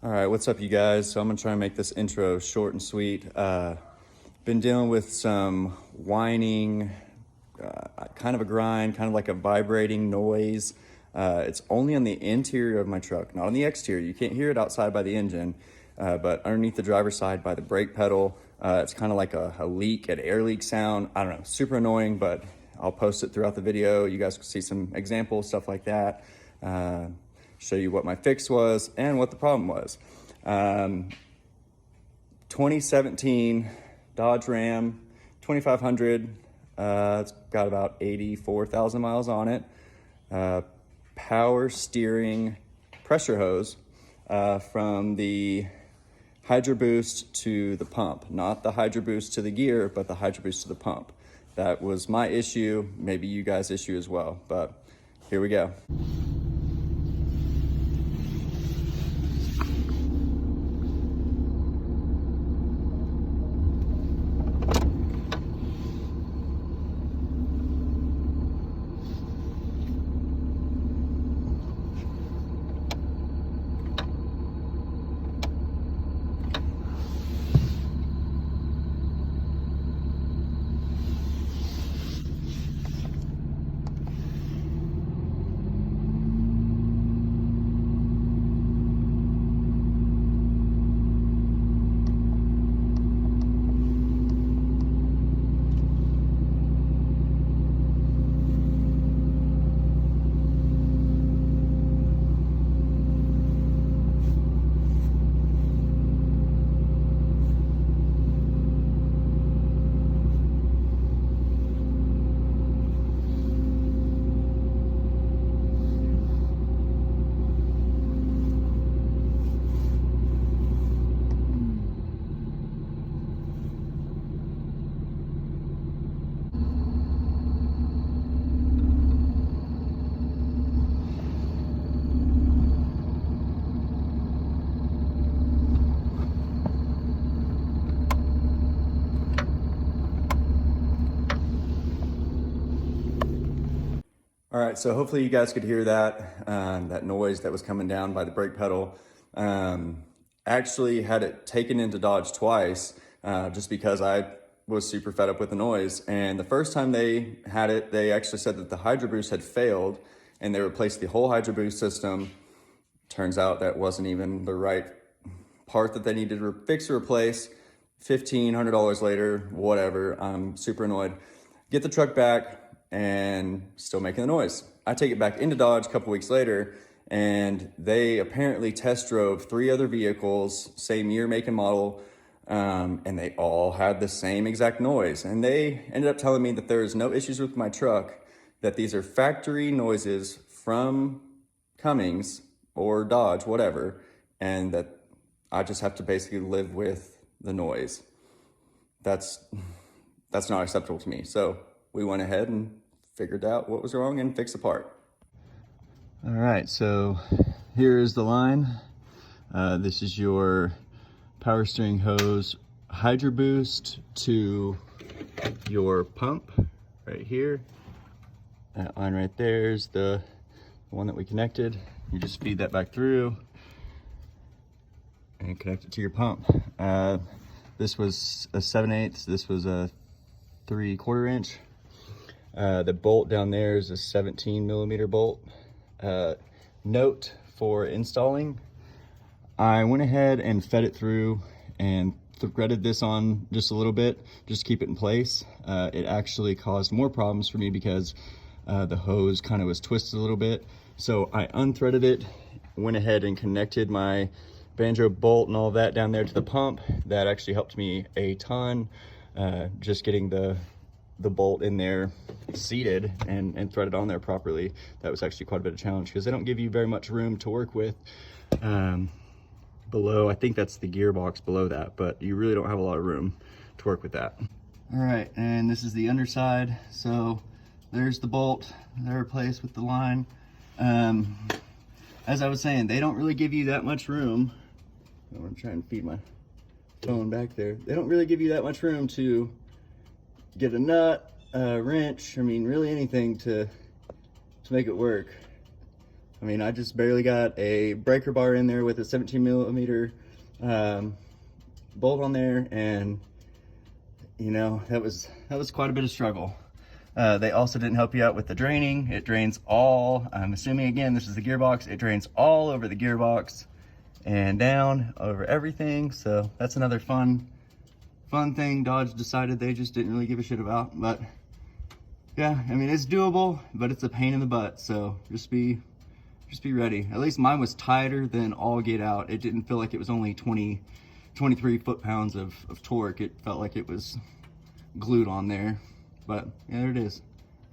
All right, what's up, you guys? So I'm gonna try and make this intro short and sweet. Been dealing with some whining, kind of a grind, kind of like a vibrating noise. It's only on the interior of my truck, not on the exterior. You can't hear it outside by the engine, but underneath the driver's side by the brake pedal, it's kind of like a leak, an air leak sound. I don't know, super annoying, but I'll post it throughout the video. You guys can see some examples, stuff like that. Show you what my fix was and what the problem was. 2017 Dodge Ram 2500. It's got about 84,000 miles on it. Power steering pressure hose from the hydroboost to the pump. Not the hydroboost to the gear, but the hydroboost to the pump. That was my issue, maybe you guys' issue as well, but here we go. All right, so hopefully you guys could hear that, that noise that was coming down by the brake pedal. Actually had it taken into Dodge twice, just because I was super fed up with the noise. And the first time they had it, they actually said that the hydroboost had failed and they replaced the whole hydroboost system. Turns out that wasn't even the right part that they needed to fix or replace. $1,500 later, whatever, I'm super annoyed. Get the truck back, and still making the noise. I take it back into Dodge a couple weeks later, and they apparently test drove 3 other vehicles, same year, make, and model, and they all had the same exact noise. And they ended up telling me that there's no issues with my truck, that these are factory noises from Cummins or Dodge, whatever, and that I just have to basically live with the noise. That's not acceptable to me. So we went ahead and figured out what was wrong and fixed the part. All right, so here is the line. This is your power steering hose hydroboost to your pump right here. That line right there is the one that we connected. You just feed that back through and connect it to your pump. This was a 7/8, this was a 3/4 inch. The bolt down there is a 17 millimeter bolt. Note for installing, I went ahead and fed it through and threaded this on just a little bit, just to keep it in place. It actually caused more problems for me because the hose kind of was twisted a little bit. So I unthreaded it, went ahead and connected my banjo bolt and all that down there to the pump. That actually helped me a ton, just getting the bolt in there seated and threaded on there properly. That was actually quite a bit of a challenge because they don't give you very much room to work with. Below, I think that's the gearbox below that, but you really don't have a lot of room to work with that. All right, and this is the underside. So there's the bolt that I replaced with the line. As I was saying, they don't really give you that much room. I'm gonna try and feed my phone back there. They don't really give you that much room to get a nut, a wrench, I mean, really anything to make it work. I mean, I just barely got a breaker bar in there with a 17 millimeter bolt on there, and you know, that was quite a bit of struggle. They also didn't help you out with the draining. It drains all, I'm assuming again, this is the gearbox, it drains all over the gearbox and down over everything. So that's another fun thing Dodge decided they just didn't really give a shit about. But yeah, I mean, it's doable, but it's a pain in the butt. So just be ready. At least mine was tighter than all get out. It didn't feel like it was only 23 foot-pounds of torque. It felt like it was glued on there. But yeah, there it is,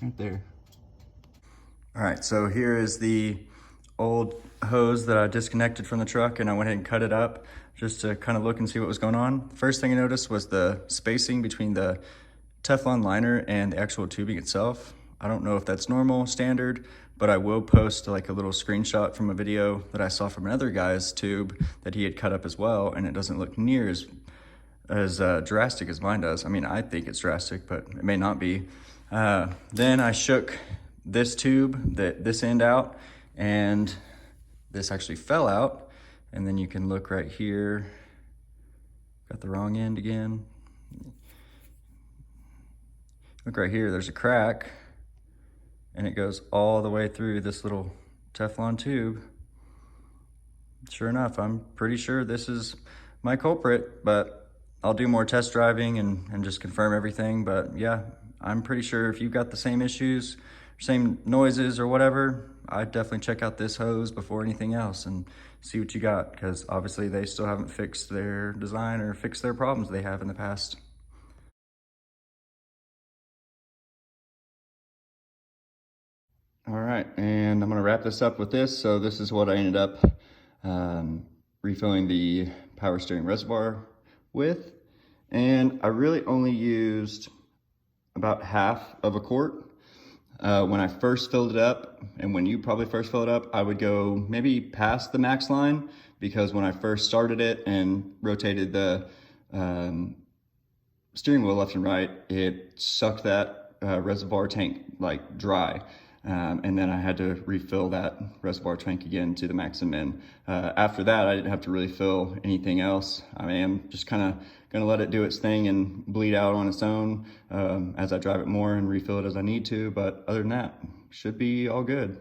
right there. All right, so here is the old hose that I disconnected from the truck, and I went ahead and cut it up just to kind of look and see what was going on. First thing I noticed was the spacing between the Teflon liner and the actual tubing itself. I don't know if that's normal, standard, but I will post like a little screenshot from a video that I saw from another guy's tube that he had cut up as well, and it doesn't look near as drastic as mine does. I mean, I think it's drastic, but it may not be. Then I shook this tube, this end out, and this actually fell out. And then you can look right here, got the wrong end again. Look right here, there's a crack, and it goes all the way through this little Teflon tube. Sure enough, I'm pretty sure this is my culprit, but I'll do more test driving and just confirm everything. But yeah, I'm pretty sure if you've got the same issues, same noises or whatever, I'd definitely check out this hose before anything else and see what you got, because obviously they still haven't fixed their design or fixed their problems they have in the past. All right, and I'm gonna wrap this up with this. So this is what I ended up refilling the power steering reservoir with. And I really only used about half of a quart. When I first filled it up, and when you probably first filled it up, I would go maybe past the max line, because when I first started it and rotated the steering wheel left and right, it sucked that reservoir tank like dry. And then I had to refill that reservoir tank again to the maximum. After that, I didn't have to really fill anything else. I am just kind of gonna let it do its thing and bleed out on its own as I drive it more and refill it as I need to. But other than that, should be all good.